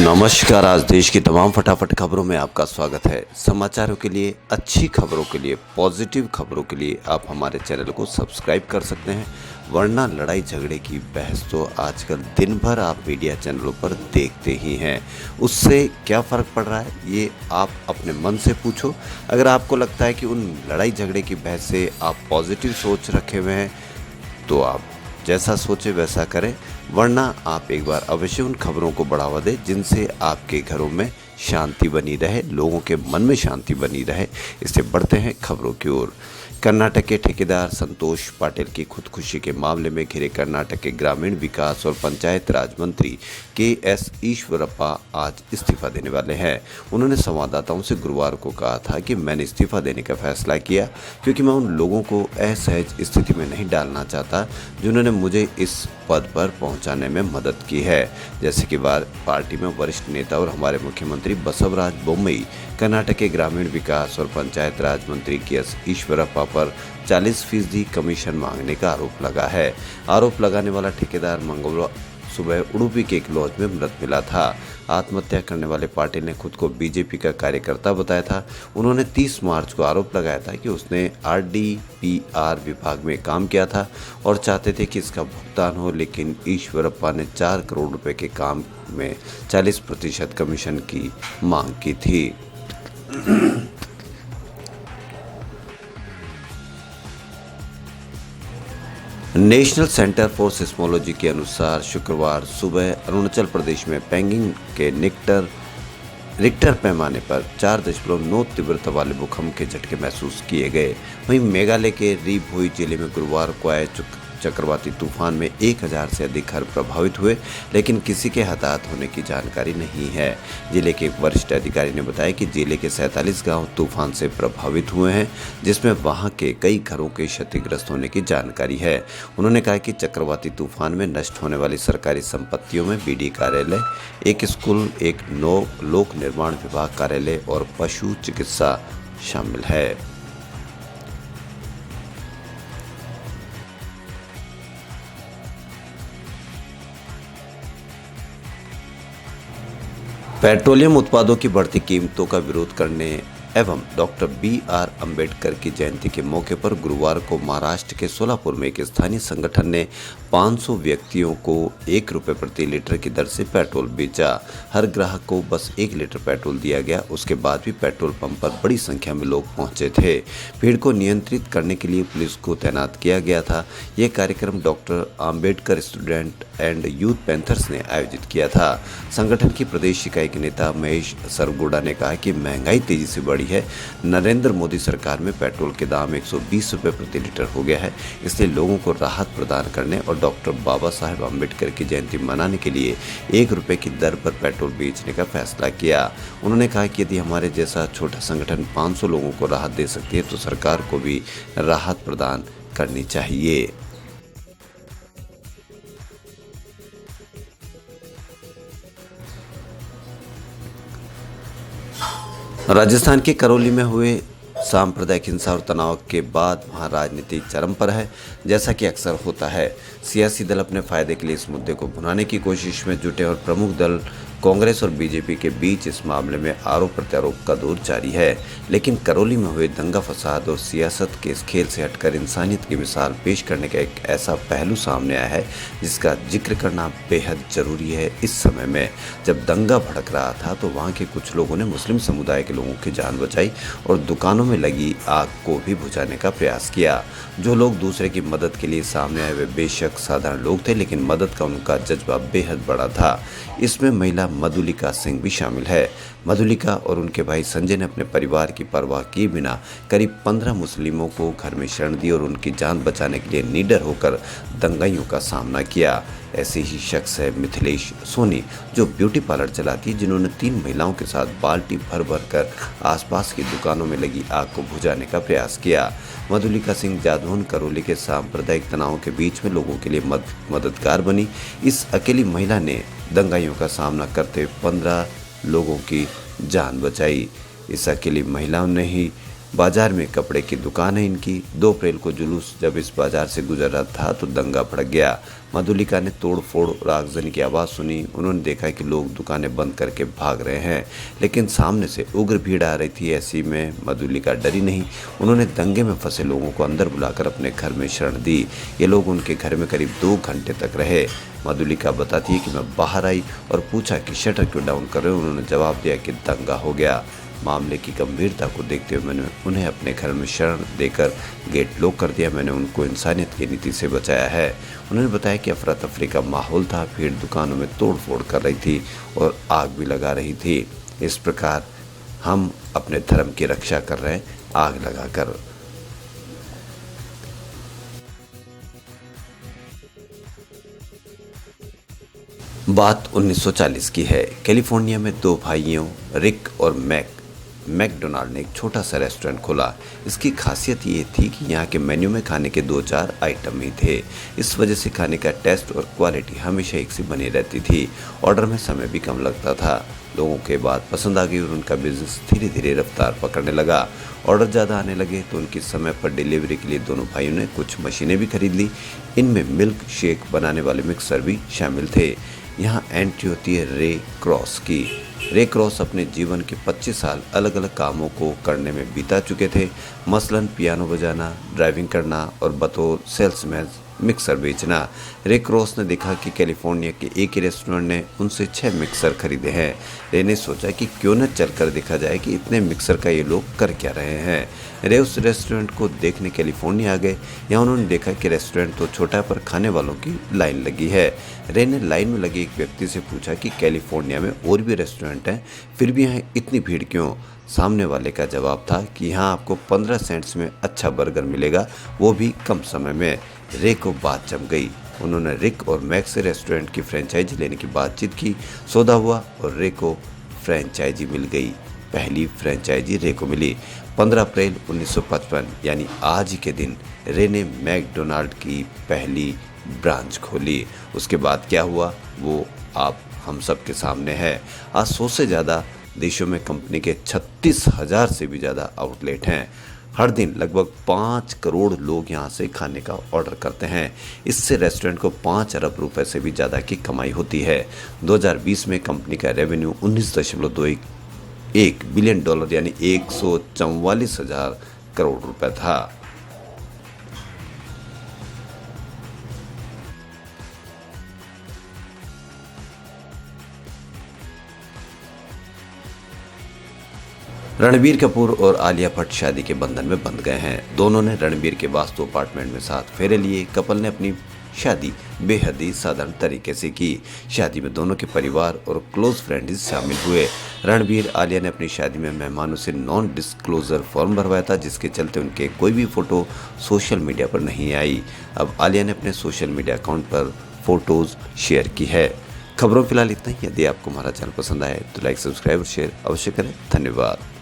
नमस्कार। आज देश की तमाम फटाफट खबरों में आपका स्वागत है। समाचारों के लिए, अच्छी खबरों के लिए, पॉजिटिव खबरों के लिए आप हमारे चैनल को सब्सक्राइब कर सकते हैं। वरना लड़ाई झगड़े की बहस तो आजकल दिन भर आप मीडिया चैनलों पर देखते ही हैं। उससे क्या फ़र्क पड़ रहा है ये आप अपने मन से पूछो। अगर आपको लगता है कि उन लड़ाई झगड़े की बहस से आप पॉजिटिव सोच रखे हुए हैं तो आप जैसा सोचे वैसा करें, वरना आप एक बार अवश्य उन खबरों को बढ़ावा दें जिनसे आपके घरों में शांति बनी रहे, लोगों के मन में शांति बनी रहे। इससे बढ़ते हैं खबरों की ओर। कर्नाटक के ठेकेदार संतोष पाटिल की खुदकुशी के मामले में घिरे कर्नाटक के ग्रामीण विकास और पंचायत राज मंत्री के.एस. ईश्वरप्पा आज इस्तीफा देने वाले हैं। उन्होंने संवाददाताओं से गुरुवार को कहा था कि मैंने इस्तीफा देने का फैसला किया क्योंकि मैं उन लोगों को असहज स्थिति में नहीं डालना चाहता जिन्होंने मुझे इस पद पर पहुंचाने में मदद की है। जैसे कि पार्टी में वरिष्ठ नेता और हमारे मुख्यमंत्री बसवराज बोम्मई कर्नाटक के ग्रामीण विकास और पंचायत राज मंत्री के.एस. ईश्वरप्पा पर 40% कमीशन मांगने का आरोप लगा है। आरोप लगाने वाला ठेकेदार मंगलवार सुबह उडुपी के एक लॉज में मृत मिला था। आत्महत्या करने वाले पाटिल ने खुद को बीजेपी का कार्यकर्ता बताया था। उन्होंने 30 मार्च को आरोप लगाया था कि उसने आरडीपीआर विभाग में काम किया था और चाहते थे कि इसका भुगतान हो, लेकिन ईश्वरप्पा ने 4 करोड़ रुपए के काम में 40% कमीशन की मांग की थी। नेशनल सेंटर फॉर सिस्मोलॉजी के अनुसार शुक्रवार सुबह अरुणाचल प्रदेश में पेंगिंग के रिक्टर पैमाने पर 4.9 तीव्रता वाले भूकंप के झटके महसूस किए गए। वहीं मेघालय के री भोई जिले में गुरुवार को आए चक्रवाती तूफान में 1000 से अधिक घर प्रभावित हुए, लेकिन किसी के हताहत होने की जानकारी नहीं है। जिले के एक वरिष्ठ अधिकारी ने बताया कि जिले के 47 गांव तूफान से प्रभावित हुए हैं, जिसमें वहां के कई घरों के क्षतिग्रस्त होने की जानकारी है। उन्होंने कहा कि चक्रवाती तूफान में नष्ट होने वाली सरकारी संपत्तियों में बीडी कार्यालय, एक स्कूल, एक लोक निर्माण विभाग कार्यालय और पशु चिकित्सा शामिल है। पेट्रोलियम उत्पादों की बढ़ती कीमतों का विरोध करने एवं डॉक्टर बी.आर. अम्बेडकर की जयंती के मौके पर गुरुवार को महाराष्ट्र के सोलापुर में एक स्थानीय संगठन ने 500 व्यक्तियों को 1 रुपये प्रति लीटर की दर से पेट्रोल बेचा। हर ग्राहक को बस 1 लीटर पेट्रोल दिया गया। उसके बाद भी पेट्रोल पंप पर बड़ी संख्या में लोग पहुंचे थे। भीड़ को नियंत्रित करने के लिए पुलिस को तैनात किया गया था। यह कार्यक्रम doctor Ambedkar student and youth panthers ने आयोजित किया था। संगठन की प्रदेश इकाई के नेता महेश सरगोड़ा ने कहा कि महंगाई तेजी से बढ़ी है। नरेंद्र मोदी सरकार में पेट्रोल के दाम 120 रुपये प्रति लीटर हो गया है, इसलिए लोगों को राहत प्रदान करने और डॉक्टर बाबा साहेब अम्बेडकर की जयंती मनाने के लिए 1 रुपये की दर पर पेट्रोल बेचने का फैसला किया। उन्होंने कहा कि यदि हमारे जैसा छोटा संगठन 500 लोगों को राहत दे सकती है तो सरकार को भी राहत प्रदान करनी चाहिए। राजस्थान के करौली में हुए सांप्रदायिक हिंसा और तनाव के बाद वहां राजनीति चरम पर है। जैसा कि अक्सर होता है, सियासी दल अपने फायदे के लिए इस मुद्दे को भुनाने की कोशिश में जुटे और प्रमुख दल कांग्रेस और बीजेपी के बीच इस मामले में आरोप प्रत्यारोप का दौर जारी है। लेकिन करौली में हुए दंगा फसाद और सियासत के इस खेल से हटकर इंसानियत की मिसाल पेश करने का एक ऐसा पहलू सामने आया है जिसका जिक्र करना बेहद जरूरी है। इस समय में जब दंगा भड़क रहा था तो वहाँ के कुछ लोगों ने मुस्लिम समुदाय के लोगों की जान बचाई और दुकानों में लगी आग को भी बुझाने का प्रयास किया। जो लोग दूसरे की मदद के लिए सामने आए वे बेशक साधारण लोग थे, लेकिन मदद का उनका जज्बा बेहद बड़ा था। इसमें महिला मधुलिका सिंह भी शामिल है। मधुलिका और उनके भाई संजय ने अपने परिवार की परवाह किए बिना करीब 15 मुस्लिमों को घर में शरण दी और उनकी जान बचाने के लिए निडर होकर दंगाइयों का सामना किया। ऐसे ही शख्स है मिथिलेश सोनी, जो ब्यूटी पार्लर चलाती है, जिन्होंने 3 महिलाओं के साथ बाल्टी भर भर कर आसपास की दुकानों में लगी आग को बुझाने का प्रयास किया। मधुलिका सिंह जादौन करौली के सांप्रदायिक तनाव के बीच में लोगों के लिए मददगार बनी। इस अकेली महिला ने दंगाइयों का सामना करते 15 लोगों की जान बचाई। इस अकेली महिलाओं ने ही बाजार में कपड़े की दुकान है इनकी। 2 अप्रैल को जुलूस जब इस बाजार से गुजर रहा था तो दंगा भड़क गया। मधुलिका ने तोड़ फोड़ और आगजनी की आवाज़ सुनी। उन्होंने देखा कि लोग दुकानें बंद करके भाग रहे हैं, लेकिन सामने से उग्र भीड़ आ रही थी। ऐसी में मधुलिका डरी नहीं। उन्होंने दंगे में फंसे लोगों को अंदर बुलाकर अपने घर में शरण दी। ये लोग उनके घर में करीब 2 घंटे तक रहे। मधुलिका बताती है कि मैं बाहर आई और पूछा कि शटर क्यों डाउन कर रहे हो। उन्होंने जवाब दिया कि दंगा हो गया। मामले की गंभीरता को देखते हुए मैंने उन्हें अपने घर में शरण देकर गेट लॉक कर दिया। मैंने उनको इंसानियत की नीति से बचाया है। उन्होंने बताया कि अफरा तफरी का माहौल था। भीड़ दुकानों में तोड़ फोड़ कर रही थी और आग भी लगा रही थी। इस प्रकार हम अपने धर्म की रक्षा कर रहे हैं, आग लगाकर। बात 1940 की है। कैलिफोर्निया में 2 भाइयों रिक और मैकडोनाल्ड ने एक छोटा सा रेस्टोरेंट खोला। इसकी खासियत ये थी कि यहाँ के मेन्यू में खाने के 2-4 आइटम ही थे। इस वजह से खाने का टेस्ट और क्वालिटी हमेशा एक सी बनी रहती थी। ऑर्डर में समय भी कम लगता था। लोगों के बात पसंद आ गई और उनका बिजनेस धीरे धीरे रफ्तार पकड़ने लगा। ऑर्डर ज़्यादा आने लगे तो उनकी समय पर डिलीवरी के लिए दोनों भाइयों ने कुछ मशीनें भी खरीद ली। इनमें मिल्क शेक बनाने वाले मिक्सर भी शामिल थे। यहाँ एंट्री होती है रे क्रॉस की। रे क्रॉस अपने जीवन के 25 साल अलग अलग कामों को करने में बिता चुके थे, मसलन पियानो बजाना, ड्राइविंग करना और बतौर सेल्समैन मिक्सर बेचना। रे क्रॉस ने देखा कि कैलिफोर्निया के एक ही रेस्टोरेंट ने उनसे 6 मिक्सर खरीदे हैं। रे ने सोचा कि क्यों न चलकर देखा जाए कि इतने मिक्सर का ये लोग कर क्या रहे हैं। रे उस रेस्टोरेंट को देखने कैलिफोर्निया आ गए। यहाँ उन्होंने देखा कि रेस्टोरेंट तो छोटा पर खाने वालों की लाइन लगी है। रे ने लाइन में लगे एक व्यक्ति से पूछा कि कैलिफोर्निया में और भी रेस्टोरेंट हैं, फिर भी यहाँ इतनी भीड़ क्यों? सामने वाले का जवाब था कि यहाँ आपको 15 सेंट्स में अच्छा बर्गर मिलेगा, वो भी कम समय में। रे को बात जम गई। उन्होंने रिक और मैक से रेस्टोरेंट की फ्रेंचाइजी लेने की बातचीत की। सौदा हुआ और रे को फ्रेंचाइजी मिल गई। पहली फ्रेंचाइजी रे को मिली 15 अप्रैल 1955 यानी आज ही के दिन रे ने मैकडोनाल्ड की पहली ब्रांच खोली। उसके बाद क्या हुआ वो आप हम सब के सामने है। आज 100 से ज़्यादा देशों में कंपनी के 36,000 से भी ज़्यादा आउटलेट हैं। हर दिन लगभग 5 करोड़ लोग यहाँ से खाने का ऑर्डर करते हैं। इससे रेस्टोरेंट को 5 अरब रुपए से भी ज़्यादा की कमाई होती है। 2020 में कंपनी का रेवेन्यू 19.21 बिलियन डॉलर यानी 144,000 करोड़ रुपए था। रणबीर कपूर और आलिया भट्ट शादी के बंधन में बंध गए हैं। दोनों ने रणबीर के वास्तु अपार्टमेंट में 7 फेरे लिए। कपल ने अपनी शादी बेहद ही साधारण तरीके से की। शादी में दोनों के परिवार और क्लोज फ्रेंड्स शामिल हुए। रणबीर आलिया ने अपनी शादी में मेहमानों से नॉन डिस्क्लोजर फॉर्म भरवाया था, जिसके चलते उनके कोई भी फोटो सोशल मीडिया पर नहीं आई। अब आलिया ने अपने सोशल मीडिया अकाउंट पर फोटोज शेयर की है। खबरों फिलहाल इतना ही। यदि आपको हमारा चैनल पसंद आए तो लाइक, सब्सक्राइब और शेयर अवश्य करें। धन्यवाद।